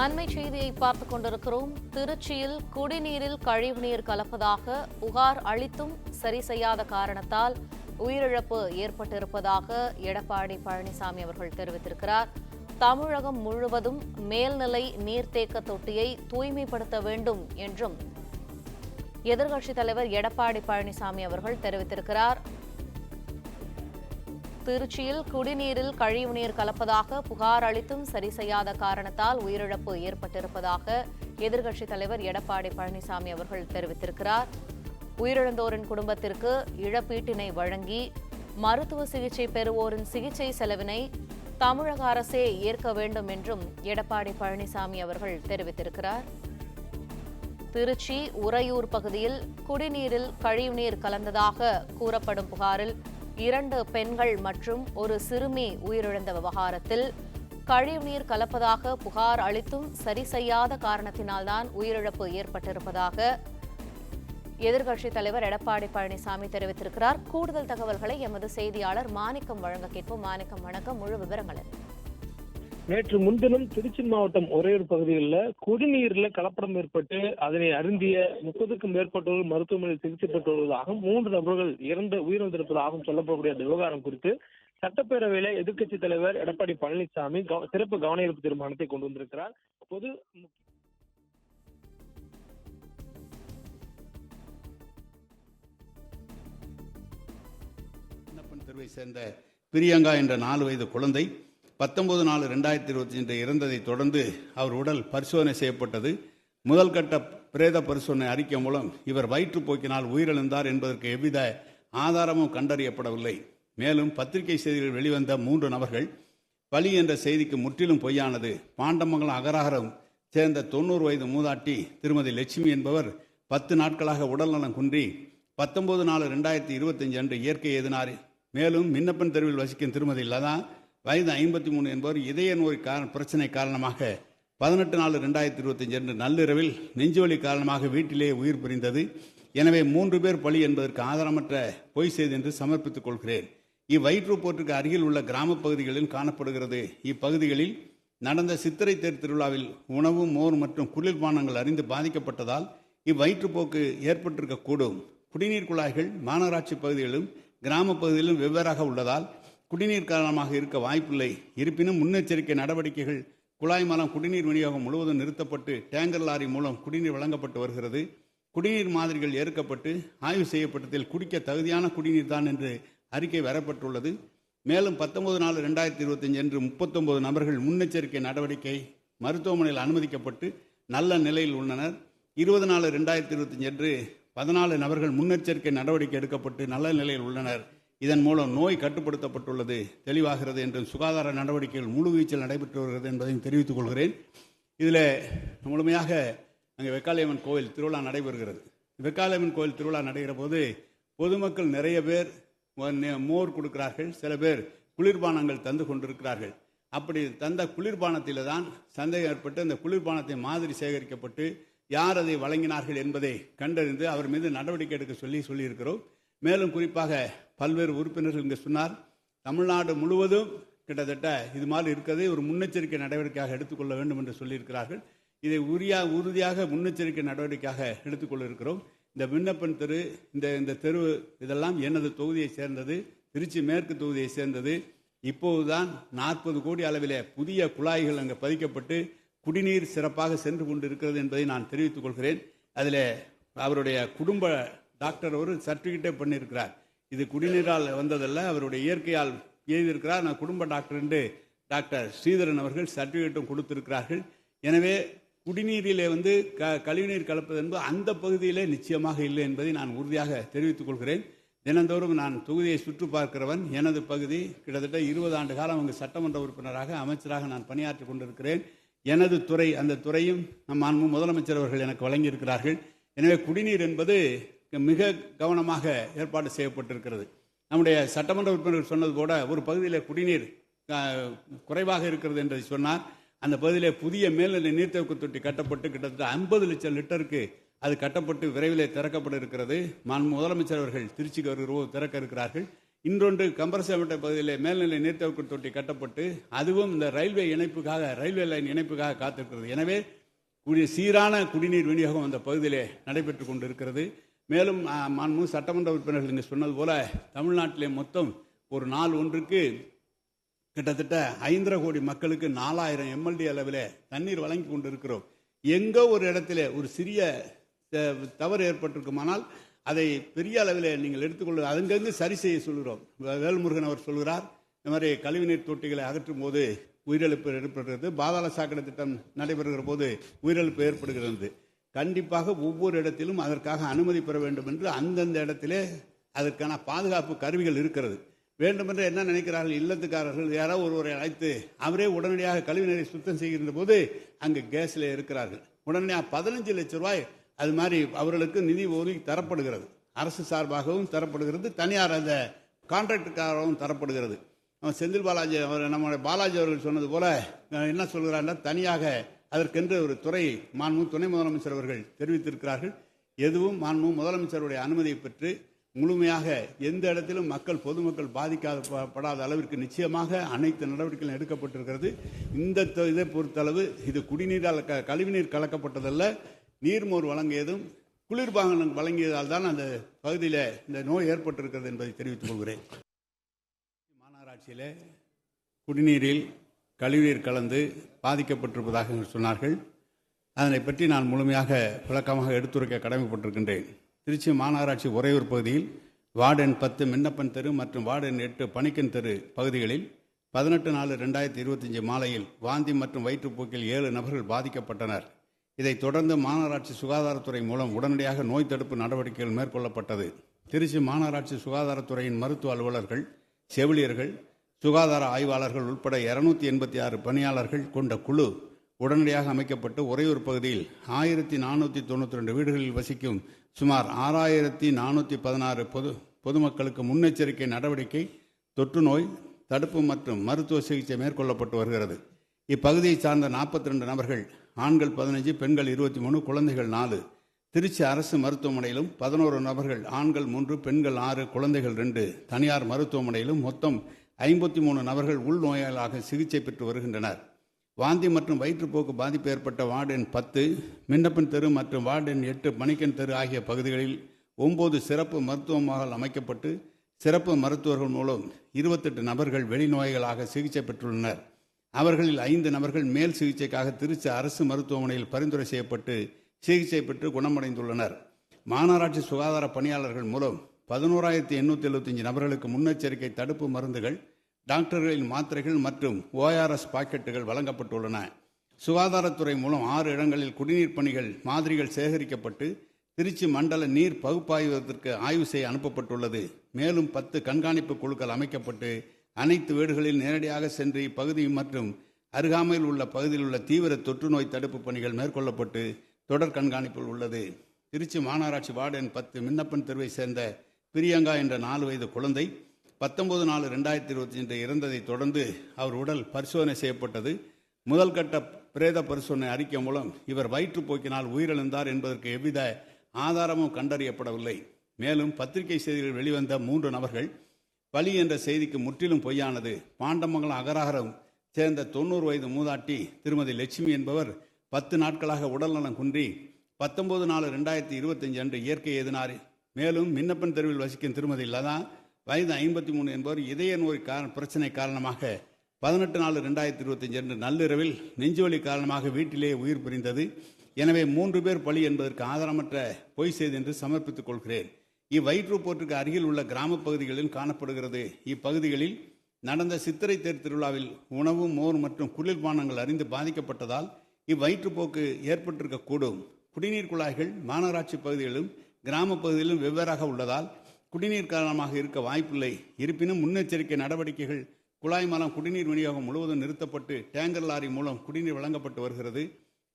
அண்மை செய்தியை பார்த்துக் கொண்டிருக்கிறோம். திருச்சியில் குடிநீரில் கழிவுநீர் கலப்பதாக புகார் அளித்தும் சரி செய்யாத காரணத்தால் உயிரிழப்பு ஏற்பட்டிருப்பதாக எடப்பாடி பழனிசாமி அவர்கள் தெரிவித்திருக்கிறார். தமிழகம் முழுவதும் மேல்நிலை நீர்த்தேக்க தொட்டியை தூய்மைப்படுத்த வேண்டும் என்றும் எதிர்க்கட்சித் தலைவர் எடப்பாடி பழனிசாமி அவர்கள் தெரிவித்திருக்கிறார். திருச்சியில் குடிநீரில் கழிவுநீர் கலப்பதாக புகார் அளித்தும் சரி செய்யாத காரணத்தால் உயிரிழப்பு ஏற்பட்டிருப்பதாக எதிர்க்கட்சித் தலைவர் எடப்பாடி பழனிசாமி அவர்கள் தெரிவித்திருக்கிறார். உயிரிழந்தோரின் குடும்பத்திற்கு இழப்பீட்டினை வழங்கி மருத்துவ சிகிச்சை பெறுவோரின் சிகிச்சை செலவினை தமிழக அரசே ஏற்க வேண்டும் என்றும் எடப்பாடி பழனிசாமி அவர்கள் தெரிவித்திருக்கிறார். திருச்சி உறையூர் பகுதியில் குடிநீரில் கழிவுநீர் கலந்ததாக கூறப்படும் புகாரில் 2 பெண்கள் மற்றும் ஒரு சிறுமி உயிரிழந்த விவகாரத்தில் கழிவுநீர் கலப்பதாக புகார் அளித்தும் சரி செய்யாத காரணத்தினால்தான் உயிரிழப்பு ஏற்பட்டிருப்பதாக எதிர்க்கட்சித் தலைவர் எடப்பாடி பழனிசாமி தெரிவித்திருக்கிறார். கூடுதல் தகவல்களை எமது செய்தியாளர் மாணிக்கம் வழங்க கேட்போம். மாணிக்கம், வணக்கம். முழு விவரங்கள். நேற்று முன்தினம் திருச்சி மாவட்டம் உறையூர் பகுதிகளில் குடிநீர்ல கலப்படம் ஏற்பட்டு அதனை அருந்திய 30க்கும் மேற்பட்டவர்கள் மருத்துவமனையில் சிகிச்சை பெற்று வருவதாகவும் 3 நபர்கள் உயிரிழந்திருப்பதாகவும் சொல்லப்படக்கூடிய அந்த விவகாரம் குறித்து சட்டப்பேரவையில எதிர்க்கட்சித் தலைவர் எடப்பாடி பழனிசாமி சிறப்பு கவன ஈர்ப்பு தீர்மானத்தை கொண்டு வந்திருக்கிறார். பொது தெருவை சேர்ந்த பிரியங்கா என்ற 4 வயது குழந்தை 19/4/2025 இறந்ததை தொடர்ந்து அவர் உடல் பரிசோதனை செய்யப்பட்டது. முதல் கட்ட பிரேத பரிசோதனை அறிக்கை மூலம் இவர் வயிற்றுப்போக்கினால் உயிரிழந்தார் என்பதற்கு எவ்வித ஆதாரமும் கண்டறியப்படவில்லை. மேலும் பத்திரிகை செய்திகளில் வெளிவந்த 3 நபர்கள் பலி என்ற செய்திக்கு முற்றிலும் பொய்யானது. பாண்டமங்கலம் அகராகரம் சேர்ந்த 90 வயது மூதாட்டி திருமதி லட்சுமி என்பவர் 10 நாட்களாக உடல்நலம் குன்றி 19/4/2025 அன்று இயற்கை எதினார். மேலும் மின்னப்பன் தெருவில் வசிக்கும் திருமதி லதா வயது 53 என்பவர் இதய நோய் பிரச்சனை காரணமாக 18/4/2025 அன்று நள்ளிரவில் நெஞ்சுவலி காரணமாக வீட்டிலேயே உயிர் பிரிந்தது. எனவே 3 பேர் பலி என்பதற்கு ஆதாரமற்ற பொய் செய்தி என்று சமர்ப்பித்துக் கொள்கிறேன். இவ்வயிற்றுப்போற்றுக்கு அருகில் உள்ள கிராம பகுதிகளில் காணப்படுகிறது. இப்பகுதிகளில் நடந்த சித்திரை தேர் திருவிழாவில் உணவு, மோர் மற்றும் குளிர்பானங்கள் அறிந்து பாதிக்கப்பட்டதால் இவ்வயிற்றுப்போக்கு ஏற்பட்டிருக்கக்கூடும். குடிநீர் குழாய்கள் மாநகராட்சி பகுதிகளிலும் கிராம பகுதியிலும் வெவ்வேறாக உள்ளதால் குடிநீர் காரணமாக இருக்க வாய்ப்பில்லை. இருப்பினும் முன்னெச்சரிக்கை நடவடிக்கைகள் குழாய் மூலம் குடிநீர் விநியோகம் முழுவதும் நிறுத்தப்பட்டு டேங்கர் லாரி மூலம் குடிநீர் வழங்கப்பட்டு வருகிறது. குடிநீர் மாதிரிகள் ஏற்கப்பட்டு ஆய்வு செய்யப்பட்டதில் குடிக்க தகுதியான குடிநீர் தான் என்று அறிக்கை வரப்பட்டுள்ளது. மேலும் 19/4/2025 அன்று 39 நபர்கள் முன்னெச்சரிக்கை நடவடிக்கை மருத்துவமனையில் அனுமதிக்கப்பட்டு நல்ல நிலையில் உள்ளனர். 20/4/2025 அன்று 14 நபர்கள் முன்னெச்சரிக்கை நடவடிக்கை எடுக்கப்பட்டு நல்ல நிலையில் உள்ளனர். இதன் மூலம் நோய் கட்டுப்படுத்தப்பட்டுள்ளது தெளிவாகிறது என்றும் சுகாதார நடவடிக்கைகள் முழுவீச்சில் நடைபெற்று வருகிறது என்பதையும் தெரிவித்துக் கொள்கிறேன். இதில் முழுமையாக அங்கே வெக்காளியம்மன் கோயில் திருவிழா நடைபெறுகிறது. வெக்காளியம்மன் கோயில் திருவிழா நடைகிற போது பொதுமக்கள் நிறைய பேர் மோர் கொடுக்கிறார்கள், சில பேர் குளிர்பானங்கள் தந்து கொண்டிருக்கிறார்கள். அப்படி தந்த குளிர்பானத்தில் தான் சந்தேகம் ஏற்பட்டு அந்த குளிர்பானத்தை மாதிரி சேகரிக்கப்பட்டு யார் அதை வழங்கினார்கள் என்பதை கண்டறிந்து அவர் மீது நடவடிக்கை எடுக்க சொல்லியிருக்கிறோம். மேலும் குறிப்பாக பல்வேறு உறுப்பினர்கள் இங்கே சொன்னார், தமிழ்நாடு முழுவதும் கிட்டத்தட்ட இது மாதிரி இருக்கிறது, ஒரு முன்னெச்சரிக்கை நடவடிக்கையாக எடுத்துக்கொள்ள வேண்டும் என்று சொல்லியிருக்கிறார்கள். இதை உறுதியாக முன்னெச்சரிக்கை நடவடிக்கையாக எடுத்துக்கொள்ள இருக்கிறோம். இந்த விண்ணப்பன் தெரு, இந்த தெரு இதெல்லாம் எனது தொகுதியை சேர்ந்தது, திருச்சி மேற்கு தொகுதியை சேர்ந்தது. இப்போதுதான் 40 கோடி அளவிலே புதிய குழாய்கள் அங்கே பதிக்கப்பட்டு குடிநீர் சிறப்பாக சென்று கொண்டு இருக்கிறது என்பதை நான் தெரிவித்துக் கொள்கிறேன். அதில் அவருடைய குடும்ப டாக்டர் ஒரு சர்டிபிகேட்டே பண்ணியிருக்கிறார். இது குடிநீரால் வந்ததல்ல, அவருடைய இயற்கையால் எழுதியிருக்கிறார். நான் குடும்ப டாக்டர் என்று டாக்டர் ஸ்ரீதரன் அவர்கள் சர்டிபிகேட்டும் கொடுத்திருக்கிறார்கள். எனவே குடிநீரிலே கழிவுநீர் கலப்பது என்பது அந்த பகுதியிலே நிச்சயமாக இல்லை என்பதை நான் உறுதியாக தெரிவித்துக் கொள்கிறேன். தினந்தோறும் நான் தொகுதியை சுற்று பார்க்கிறவன். எனது பகுதி கிட்டத்தட்ட 20 ஆண்டு காலம் அங்கு சட்டமன்ற உறுப்பினராக அமைச்சராக நான் பணியாற்றி கொண்டிருக்கிறேன். எனது துறை, அந்த துறையும் நம் மாண்பு முதலமைச்சர் அவர்கள் எனக்கு வழங்கியிருக்கிறார்கள். எனவே குடிநீர் என்பது மிக கவனமாக ஏற்பாடு செய்யப்பட்டிருக்கிறது. நம்முடைய சட்டமன்ற உறுப்பினர்கள் சொன்னது போல ஒரு பகுதியில் குடிநீர் குறைவாக இருக்கிறது என்று சொன்னார். அந்த பகுதியிலே புதிய மேல்நிலை நீர்த்தேக்க தொட்டி கட்டப்பட்டு கிட்டத்தட்ட 50 லட்சம் லிட்டருக்கு அது கட்டப்பட்டு விரைவிலே திறக்கப்பட இருக்கிறது. முதலமைச்சர் அவர்கள் திருச்சிக்கு திறக்க இருக்கிறார்கள். இன்னொன்று கம்பரசம்பேட்டை பகுதியில் மேல்நிலை நீர்த்தேக்க தொட்டி கட்டப்பட்டு அதுவும் இந்த ரயில்வே லைன் இணைப்புக்காக காத்திருக்கிறது. எனவே சீரான குடிநீர் விநியோகம் அந்த பகுதியிலே நடைபெற்றுக் கொண்டிருக்கிறது. மேலும் மாண்பு சட்டமன்ற உறுப்பினர்கள் இங்கு சொன்னது போல தமிழ்நாட்டிலே மொத்தம் ஒரு நாள் ஒன்றுக்கு கிட்டத்தட்ட 5.5 கோடி மக்களுக்கு 4000 MLD அளவில் தண்ணீர் வழங்கி கொண்டிருக்கிறோம். எங்கோ ஒரு இடத்துல ஒரு சிறிய தவறு ஏற்பட்டிருக்குமானால் அதை பெரிய அளவில் நீங்கள் எடுத்துக்கொள்ள அங்கங்கு சரி செய்ய சொல்கிறோம். வேல்முருகன் அவர் சொல்கிறார், இந்த மாதிரி கழிவுநீர் தொட்டிகளை அகற்றும் போது உயிரிழப்பு ஏற்படுகிறது, பாதாள சாக்கடை திட்டம் நடைபெறுகிற போது உயிரிழப்பு ஏற்படுகிறது. கண்டிப்பாக ஒவ்வொரு இடத்திலும் அதற்காக அனுமதி பெற வேண்டும் என்று அந்தந்த இடத்திலே அதற்கான பாதுகாப்பு கருவிகள் இருக்கிறது. வேண்டுமென்று என்ன நினைக்கிறார்கள், இல்லத்துக்காரர்கள் யாரோ ஒருவரை அழைத்து அவரே உடனடியாக கழிவுநீரை சுத்தம் செய்கின்ற போது அங்கு கேஸ்ல இருக்கிறார்கள். உடனடியாக 15 லட்சம் ரூபாய் அது மாதிரி அவர்களுக்கு நிதி ஒதுக்கி தரப்படுகிறது. அரசு சார்பாகவும் தரப்படுகிறது, தனியார் அந்த கான்ட்ராக்டுக்காகவும் தரப்படுகிறது. செந்தில் பாலாஜி நம்முடைய பாலாஜி அவர்கள் சொன்னது போல என்ன சொல்கிறார்கள், தனியாக அதற்கென்று ஒரு துறை மாண்பு துணை முதலமைச்சர் அவர்கள் தெரிவித்திருக்கிறார்கள். எதுவும் மாண்பு முதலமைச்சருடைய அனுமதியை பெற்று முழுமையாக எந்த இடத்திலும் பொதுமக்கள் பாதிக்கப்படாத அளவிற்கு நிச்சயமாக அனைத்து நடவடிக்கைகளும் எடுக்கப்பட்டிருக்கிறது. இந்த இதை பொறுத்தளவு இது குடிநீரால் கழிவுநீர் கலக்கப்பட்டதல்ல, நீர்மோர் வழங்கியதும் குளிர்பானம் வழங்கியதால் தான் அந்த பகுதியில் இந்த நோய் ஏற்பட்டிருக்கிறது என்பதை தெரிவித்துக் கொள்கிறேன். மாநகராட்சியில் குடிநீரில் கழிவுநீர் கலந்து பாதிக்கப்பட்டிருப்பதாக சொன்னார்கள். அதனை பற்றி நான் முழுமையாக விளக்கமாக எடுத்துரைக்க கடமைப்பட்டிருக்கின்றேன். திருச்சி மாநகராட்சி உறையூர் பகுதியில் வார்டு எண் 10 மின்னப்பன் தெரு மற்றும் வார்டு எண் 8 பணிக்கன் தெரு பகுதிகளில் 18/4/2025 மாலையில் வாந்தி மற்றும் வயிற்றுப்போக்கில் 7 நபர்கள் பாதிக்கப்பட்டனர். இதைத் தொடர்ந்து மாநகராட்சி சுகாதாரத்துறை மூலம் உடனடியாக நோய் தடுப்பு நடவடிக்கைகள் மேற்கொள்ளப்பட்டது. திருச்சி மாநகராட்சி சுகாதாரத்துறையின் மருத்துவ அலுவலர்கள், செவிலியர்கள், சுகாதார ஆய்வாளர்கள் உட்பட 286 பணியாளர்கள் கொண்ட குழு உடனடியாக அமைக்கப்பட்டு உறையூர் பகுதியில் 1492 வீடுகளில் வசிக்கும் சுமார் 6416 பொதுமக்களுக்கு முன்னெச்சரிக்கை நடவடிக்கை, தொற்று நோய் தடுப்பு மற்றும் மருத்துவ சிகிச்சை மேற்கொள்ளப்பட்டு வருகிறது. இப்பகுதியை சார்ந்த 42 நபர்கள், ஆண்கள் 15, பெண்கள் 23, குழந்தைகள் 4. திருச்சி அரசு மருத்துவமனையிலும் 11 நபர்கள், ஆண்கள் 3, பெண்கள் 6, குழந்தைகள் 2. தனியார் மருத்துவமனையிலும் மொத்தம் 53 நபர்கள் உள்நோயாளர்களாக சிகிச்சை பெற்று வருகின்றனர். வாந்தி மற்றும் வயிற்றுப்போக்கு பாதிப்பு ஏற்பட்ட வார்டு எண் 10 மின்னப்பன் தெரு மற்றும் வார்டு எண் 8 பணிக்கன் தெரு ஆகிய பகுதிகளில் 9 சிறப்பு மருத்துவ முகாம்கள் அமைக்கப்பட்டு சிறப்பு மருத்துவர்கள் மூலம் 28 நபர்கள் வெளிநோய்களாக சிகிச்சை பெற்றுள்ளனர். அவர்களில் 5 நபர்கள் மேல் சிகிச்சைக்காக திருச்சி அரசு மருத்துவமனையில் பரிந்துரை செய்யப்பட்டு சிகிச்சை பெற்று குணமடைந்துள்ளனர். மாநகராட்சி சுகாதார பணியாளர்கள் மூலம் 11,875 நபர்களுக்கு முன்னெச்சரிக்கை தடுப்பு மருந்துகள், டாக்டர்களின் மாத்திரைகள் மற்றும் ORS பாக்கெட்டுகள் வழங்கப்பட்டுள்ளன. சுகாதாரத்துறை மூலம் 6 இடங்களில் குடிநீர் பணிகள் மாதிரிகள் சேகரிக்கப்பட்டு திருச்சி மண்டல நீர் பகுப்பாய்வதற்கு ஆய்வு செய்ய அனுப்பப்பட்டுள்ளது. மேலும் 10 கண்காணிப்பு குழுக்கள் அமைக்கப்பட்டு அனைத்து வீடுகளில் நேரடியாக சென்று இப்பகுதி மற்றும் அருகாமையில் உள்ள பகுதியில் உள்ள தீவிர தொற்று நோய் தடுப்பு பணிகள் மேற்கொள்ளப்பட்டு தொடர் கண்காணிப்பில் உள்ளது. திருச்சி மாநகராட்சி வார்டு எண் 10 மின்னப்பன் தெருவை சேர்ந்த பிரியங்கா என்ற 4 வயது குழந்தை 19/4/2025 இறந்ததை தொடர்ந்து அவர் உடல் பரிசோதனை செய்யப்பட்டது. முதல் கட்ட பிரேத பரிசோதனை அறிக்கை மூலம் இவர் வயிற்றுப்போக்கினால் உயிரிழந்தார் என்பதற்கு எவ்வித ஆதாரமும் கண்டறியப்படவில்லை. மேலும் பத்திரிகை செய்திகளில் வெளிவந்த 3 நபர்கள் பலி என்ற செய்திக்கு முற்றிலும் பொய்யானது. பாண்டமங்கலம் அகராகரம் சேர்ந்த 90 வயது மூதாட்டி திருமதி லட்சுமி என்பவர் 10 நாட்களாக உடல்நலம் குன்றி 19/4/2025 அன்று இயற்கை எதினார். மேலும் மின்னப்பன் தெருவில் வசிக்கும் திருமதி லதா வயது 53 என்பவர் இதய நோய் பிரச்சனை காரணமாக 18/4/2025 அன்று நள்ளிரவில் நெஞ்சுவலி காரணமாக வீட்டிலேயே உயிர் பிரிந்தது. எனவே 3 பேர் பலி என்பதற்கு ஆதாரமற்ற பொய் செய்தி என்று சமர்ப்பித்துக் கொள்கிறேன். இவ்வயிற்றுப்போற்றுக்கு அருகில் உள்ள கிராம பகுதிகளில் காணப்படுகிறது. இப்பகுதிகளில் நடந்த சித்திரை தேர் திருவிழாவில் உணவு, மோர் மற்றும் குளிர்பானங்கள் அறிந்து பாதிக்கப்பட்டதால் இவ்வயிற்றுப்போக்கு ஏற்பட்டிருக்கக்கூடும். குடிநீர் குழாய்கள் மாநகராட்சி பகுதிகளிலும் கிராம பகுதிகளிலும் வெவ்வேறாக உள்ளதால் குடிநீர் காரணமாக இருக்க வாய்ப்பில்லை. இருப்பினும் முன்னெச்சரிக்கை நடவடிக்கைகள் குழாய் மூலம் குடிநீர் விநியோகம் முழுவதும் நிறுத்தப்பட்டு டேங்கர் லாரி மூலம் குடிநீர் வழங்கப்பட்டு வருகிறது.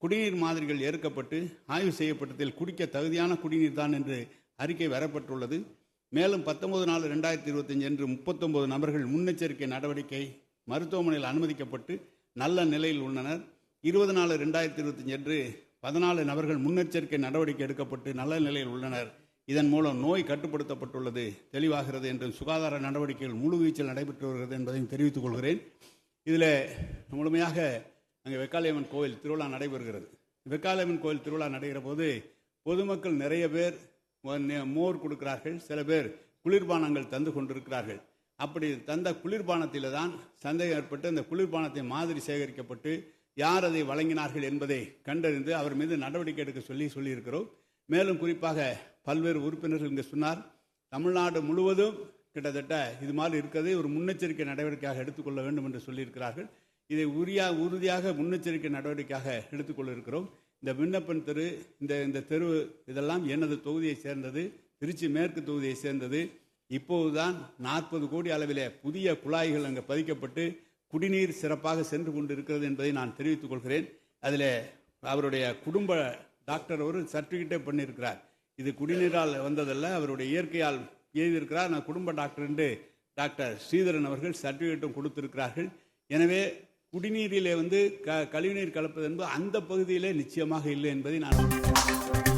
குடிநீர் மாதிரிகள் ஏற்கப்பட்டு ஆய்வு செய்யப்பட்டதில் குடிக்க தகுதியான குடிநீர் தான் என்று அறிக்கை வரப்பட்டுள்ளது. மேலும் 19/4/2025 அன்று 39 நபர்கள் முன்னெச்சரிக்கை நடவடிக்கை மருத்துவமனையில் அனுமதிக்கப்பட்டு நல்ல நிலையில் உள்ளனர். 20/4/2025 அன்று 14 நபர்கள் முன்னெச்சரிக்கை நடவடிக்கை எடுக்கப்பட்டு நல்ல நிலையில் உள்ளனர். இதன் மூலம் நோய் கட்டுப்படுத்தப்பட்டுள்ளது தெளிவாகிறது என்றும் சுகாதார நடவடிக்கைகள் முழுவீச்சில் நடைபெற்று வருகிறது என்பதையும் தெரிவித்துக் கொள்கிறேன். இதில் முழுமையாக அங்கே வெக்காளியம்மன் கோயில் திருவிழா நடைபெறுகிறது. வெக்காளியம்மன் கோயில் திருவிழா நடைகிற போது பொதுமக்கள் நிறைய பேர் மோர் கொடுக்கிறார்கள், சில பேர் குளிர்பானங்கள் தந்து கொண்டிருக்கிறார்கள். அப்படி தந்த குளிர்பானத்தில் தான் சந்தேகம் ஏற்பட்டு அந்த குளிர்பானத்தை மாதிரி சேகரிக்கப்பட்டு யார் அதை வழங்கினார்கள் என்பதை கண்டறிந்து அவர் மீது நடவடிக்கை எடுக்க சொல்லியிருக்கிறோம். மேலும் குறிப்பாக பல்வேறு உறுப்பினர்கள் இங்கே சொன்னார், தமிழ்நாடு முழுவதும் கிட்டத்தட்ட இது மாதிரி இருக்கிறது ஒரு முன்னெச்சரிக்கை நடவடிக்கையாக எடுத்துக்கொள்ள வேண்டும் என்று சொல்லியிருக்கிறார்கள். இதை உறுதியாக முன்னெச்சரிக்கை நடவடிக்கையாக எடுத்துக்கொள்ள இருக்கிறோம். இந்த விண்ணப்பன் தெரு, இந்த தெரு இதெல்லாம் எனது தொகுதியை சேர்ந்தது, திருச்சி மேற்கு தொகுதியை சேர்ந்தது. இப்போதுதான் 40 கோடி அளவிலே புதிய குழாய்கள் அங்கே பதிக்கப்பட்டு குடிநீர் சிறப்பாக சென்று கொண்டு இருக்கிறது என்பதை நான் தெரிவித்துக் கொள்கிறேன். அதில் அவருடைய குடும்ப டாக்டர் ஒரு சர்டிஃபிகேட்டே பண்ணியிருக்கிறார். இது குடிநீரால் வந்ததல்ல, அவருடைய இயற்கையால் எழுதியிருக்கிறார். நான் குடும்ப டாக்டர் என்று டாக்டர் ஸ்ரீதரன் அவர்கள் சர்டிஃபிகேட்டும் கொடுத்திருக்கிறார்கள். எனவே குடிநீரிலே கழிவுநீர் கலப்பது என்பது அந்த பகுதியிலே நிச்சயமாக இல்லை என்பதை நான்